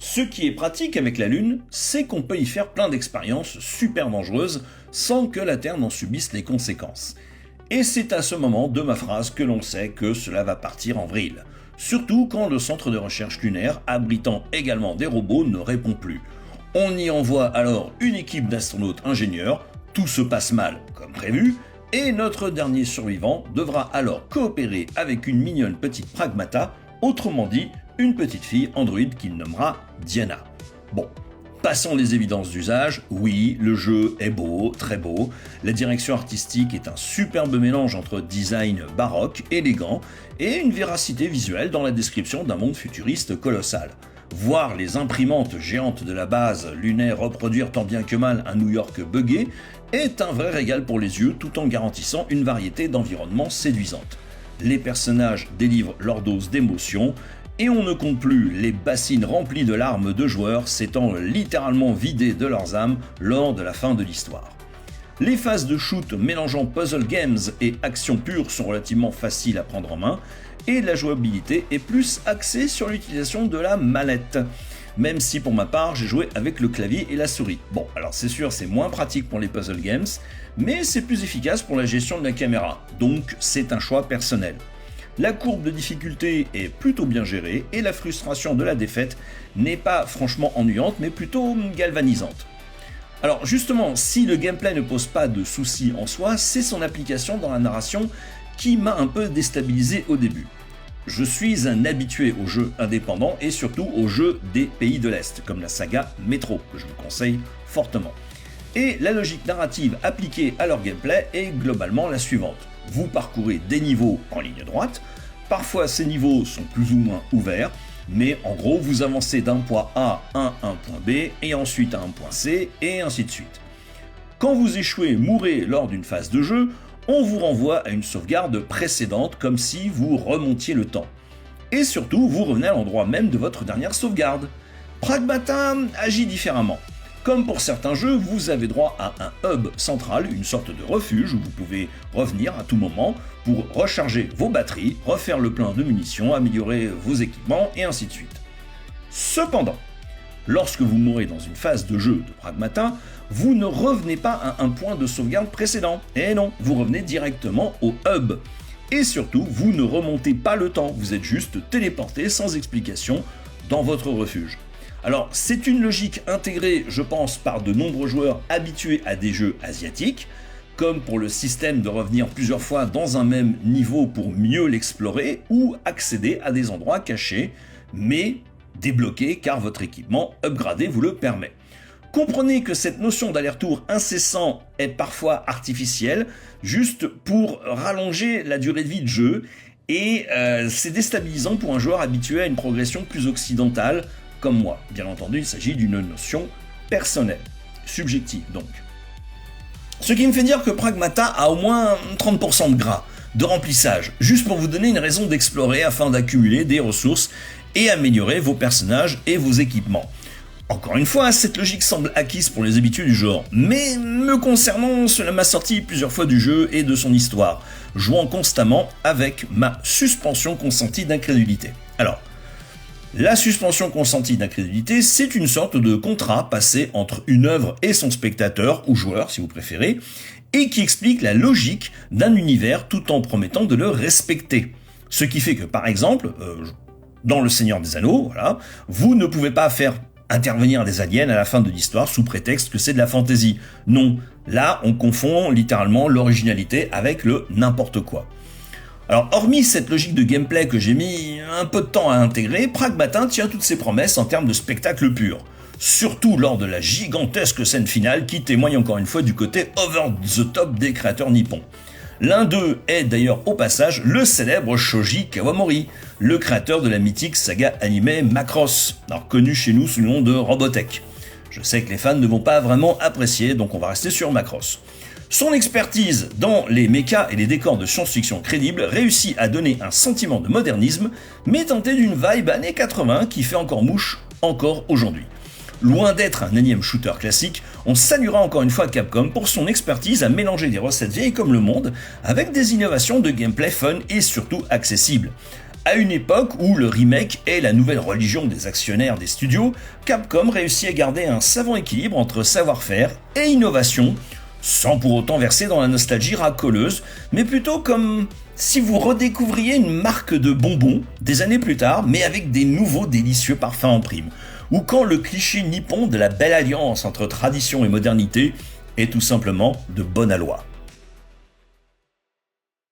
Ce qui est pratique avec la Lune, c'est qu'on peut y faire plein d'expériences super dangereuses sans que la Terre n'en subisse les conséquences. Et c'est à ce moment de ma phrase que l'on sait que cela va partir en vrille. Surtout quand le centre de recherche lunaire, abritant également des robots, ne répond plus. On y envoie alors une équipe d'astronautes ingénieurs, tout se passe mal comme prévu, et notre dernier survivant devra alors coopérer avec une mignonne petite Pragmata, autrement dit, une petite fille androïde qu'il nommera Diana. Bon, passons les évidences d'usage, oui, le jeu est beau, très beau, la direction artistique est un superbe mélange entre design baroque, élégant, et une véracité visuelle dans la description d'un monde futuriste colossal. Voir les imprimantes géantes de la base lunaire reproduire tant bien que mal un New York buggé est un vrai régal pour les yeux tout en garantissant une variété d'environnements séduisantes. Les personnages délivrent leur dose d'émotion et on ne compte plus les bassines remplies de larmes de joueurs s'étant littéralement vidés de leurs âmes lors de la fin de l'histoire. Les phases de shoot mélangeant puzzle games et action pure sont relativement faciles à prendre en main et la jouabilité est plus axée sur l'utilisation de la manette. Même si pour ma part j'ai joué avec le clavier et la souris. Bon, alors c'est sûr c'est moins pratique pour les puzzle games, mais c'est plus efficace pour la gestion de la caméra, donc c'est un choix personnel. La courbe de difficulté est plutôt bien gérée et la frustration de la défaite n'est pas franchement ennuyante mais plutôt galvanisante. Alors justement, si le gameplay ne pose pas de soucis en soi, c'est son application dans la narration qui m'a un peu déstabilisé au début. Je suis un habitué aux jeux indépendants et surtout aux jeux des pays de l'Est, comme la saga Metro, que je vous conseille fortement. Et la logique narrative appliquée à leur gameplay est globalement la suivante. Vous parcourez des niveaux en ligne droite, parfois ces niveaux sont plus ou moins ouverts, mais en gros vous avancez d'un point A à un point B, et ensuite à un point C, et ainsi de suite. Quand vous échouez, mourrez lors d'une phase de jeu, on vous renvoie à une sauvegarde précédente comme si vous remontiez le temps. Et surtout, vous revenez à l'endroit même de votre dernière sauvegarde. Pragmata agit différemment. Comme pour certains jeux, vous avez droit à un hub central, une sorte de refuge où vous pouvez revenir à tout moment pour recharger vos batteries, refaire le plein de munitions, améliorer vos équipements et ainsi de suite. Cependant, lorsque vous mourrez dans une phase de jeu de Pragmata, vous ne revenez pas à un point de sauvegarde précédent. Et non, vous revenez directement au hub. Et surtout, vous ne remontez pas le temps, vous êtes juste téléporté sans explication dans votre refuge. Alors, c'est une logique intégrée, je pense, par de nombreux joueurs habitués à des jeux asiatiques, comme pour le système de revenir plusieurs fois dans un même niveau pour mieux l'explorer ou accéder à des endroits cachés, mais débloqués car votre équipement upgradé vous le permet. Comprenez que cette notion d'aller-retour incessant est parfois artificielle, juste pour rallonger la durée de vie de jeu, et c'est déstabilisant pour un joueur habitué à une progression plus occidentale, comme moi. Bien entendu, il s'agit d'une notion personnelle, subjective donc. Ce qui me fait dire que Pragmata a au moins 30% de gras, de remplissage, juste pour vous donner une raison d'explorer afin d'accumuler des ressources et améliorer vos personnages et vos équipements. Encore une fois, cette logique semble acquise pour les habitués du genre, mais me concernant, cela m'a sorti plusieurs fois du jeu et de son histoire, jouant constamment avec ma suspension consentie d'incrédulité. Alors, la suspension consentie d'incrédulité, c'est une sorte de contrat passé entre une œuvre et son spectateur, ou joueur si vous préférez, et qui explique la logique d'un univers tout en promettant de le respecter. Ce qui fait que, par exemple, dans Le Seigneur des Anneaux, voilà, vous ne pouvez pas faire intervenir des aliens à la fin de l'histoire sous prétexte que c'est de la fantaisie. Non, là on confond littéralement l'originalité avec le n'importe quoi. Alors hormis cette logique de gameplay que j'ai mis un peu de temps à intégrer, Pragmata tient toutes ses promesses en termes de spectacle pur. Surtout lors de la gigantesque scène finale qui témoigne encore une fois du côté over the top des créateurs nippons. L'un d'eux est d'ailleurs au passage le célèbre Shoji Kawamori, le créateur de la mythique saga animée Macross, alors connu chez nous sous le nom de Robotech. Je sais que les fans ne vont pas vraiment apprécier, donc on va rester sur Macross. Son expertise dans les mechas et les décors de science-fiction crédibles réussit à donner un sentiment de modernisme, mais tenté d'une vibe années 80 qui fait encore mouche encore aujourd'hui. Loin d'être un énième shooter classique, on saluera encore une fois Capcom pour son expertise à mélanger des recettes vieilles comme le monde avec des innovations de gameplay fun et surtout accessibles. À une époque où le remake est la nouvelle religion des actionnaires des studios, Capcom réussit à garder un savant équilibre entre savoir-faire et innovation, sans pour autant verser dans la nostalgie racoleuse, mais plutôt comme si vous redécouvriez une marque de bonbons des années plus tard, mais avec des nouveaux délicieux parfums en prime. Ou quand le cliché nippon de la belle alliance entre tradition et modernité est tout simplement de bonne aloi.